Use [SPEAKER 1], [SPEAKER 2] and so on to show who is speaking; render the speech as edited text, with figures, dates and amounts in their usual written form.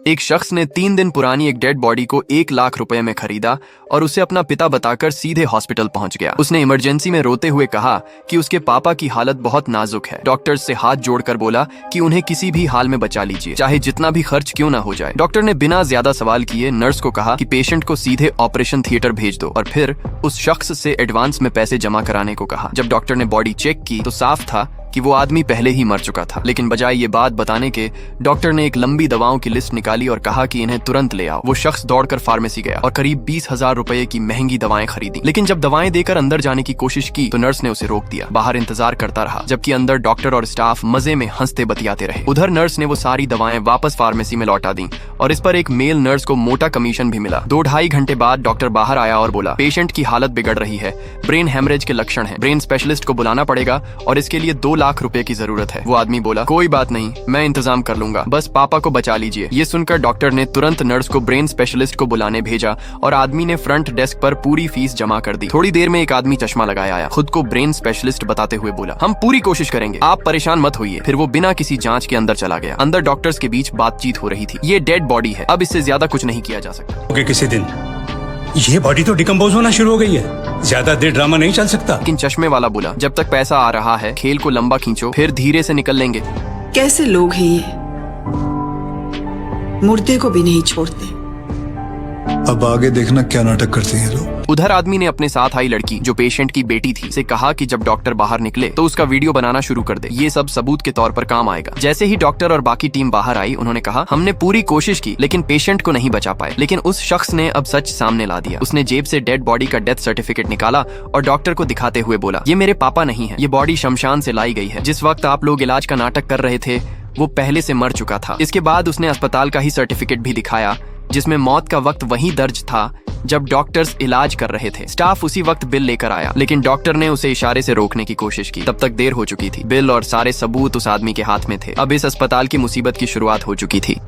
[SPEAKER 1] एक शख्स ने 3 दिन पुरानी एक डेड बॉडी को 1 लाख रुपए में खरीदा और उसे अपना पिता बताकर सीधे हॉस्पिटल पहुंच गया। उसने इमरजेंसी में रोते हुए कहा कि उसके पापा की हालत बहुत नाजुक है। डॉक्टर से हाथ जोड़कर बोला कि उन्हें किसी भी हाल में बचा लीजिए, चाहे जितना भी खर्च क्यों ना हो जाए। डॉक्टर ने बिना ज्यादा सवाल किए नर्स को कहा कि पेशेंट को सीधे ऑपरेशन थिएटर भेज दो और फिर उस शख्स से एडवांस में पैसे जमा कराने को कहा। जब डॉक्टर ने बॉडी चेक की तो साफ था कि वो आदमी पहले ही मर चुका था, लेकिन बजाय ये बात बताने के डॉक्टर ने एक लंबी दवाओं की लिस्ट निकाली और कहा कि इन्हें तुरंत ले आओ। वो शख्स दौड़कर फार्मेसी गया और करीब 20,000 रुपए की महंगी दवाएं खरीदी, लेकिन जब दवाएं देकर अंदर जाने की कोशिश की तो नर्स ने उसे रोक दिया। बाहर इंतजार करता रहा, जबकि अंदर डॉक्टर और स्टाफ मजे में हंसते बतियाते रहे। उधर नर्स ने वो सारी दवाएं वापस फार्मेसी में लौटा दी और इस पर एक मेल नर्स को मोटा कमीशन भी मिला। 2-2.5 घंटे बाद डॉक्टर बाहर आया और बोला, पेशेंट की हालत बिगड़ रही है, ब्रेन हेमरेज के लक्षण है, ब्रेन स्पेशलिस्ट को बुलाना पड़ेगा और इसके लिए 2 लाख रुपए की जरूरत है। वो आदमी बोला, कोई बात नहीं, मैं इंतजाम कर लूंगा, बस पापा को बचा लीजिए। ये सुनकर डॉक्टर ने तुरंत नर्स को ब्रेन स्पेशलिस्ट को बुलाने भेजा और आदमी ने फ्रंट डेस्क पर पूरी फीस जमा कर दी। थोड़ी देर में एक आदमी चश्मा लगाए आया, खुद को ब्रेन स्पेशलिस्ट बताते हुए बोला, हम पूरी कोशिश करेंगे, आप परेशान मत होइए। फिर वो बिना किसी जांच के अंदर चला गया। अंदर डॉक्टर्स के बीच बातचीत हो रही थी। ये डेड बॉडी है, अब इससे ज्यादा कुछ नहीं किया जा सकता।
[SPEAKER 2] किसी दिन ये बॉडी तो डिकम्पोज होना शुरू हो गई है, ज्यादा देर ड्रामा नहीं चल सकता।
[SPEAKER 1] लेकिन चश्मे वाला बोला, जब तक पैसा आ रहा है खेल को लंबा खींचो, फिर धीरे से निकल लेंगे।
[SPEAKER 3] कैसे लोग हैं ये, मुर्दे को भी नहीं छोड़ते।
[SPEAKER 4] अब आगे देखना क्या नाटक करते हैं लोग।
[SPEAKER 1] उधर आदमी ने अपने साथ आई लड़की जो पेशेंट की बेटी थी से कहा कि जब डॉक्टर बाहर निकले तो उसका वीडियो बनाना शुरू कर दे, ये सब सबूत के तौर पर काम आएगा। जैसे ही डॉक्टर और बाकी टीम बाहर आई, उन्होंने कहा, हमने पूरी कोशिश की लेकिन पेशेंट को नहीं बचा पाए। लेकिन उस शख्स ने अब सच सामने ला दिया। उसने जेब से डेड बॉडी का डेथ सर्टिफिकेट निकाला और डॉक्टर को दिखाते हुए बोला, ये मेरे पापा नहीं है, ये बॉडी शमशान से लाई गई है। जिस वक्त आप लोग इलाज का नाटक कर रहे थे वो पहले से मर चुका था। इसके बाद उसने अस्पताल का ही सर्टिफिकेट भी दिखाया जिसमें मौत का वक्त वहीं दर्ज था जब डॉक्टर्स इलाज कर रहे थे। स्टाफ उसी वक्त बिल लेकर आया, लेकिन डॉक्टर ने उसे इशारे से रोकने की कोशिश की। तब तक देर हो चुकी थी। बिल और सारे सबूत उस आदमी के हाथ में थे। अब इस अस्पताल की मुसीबत की शुरुआत हो चुकी थी।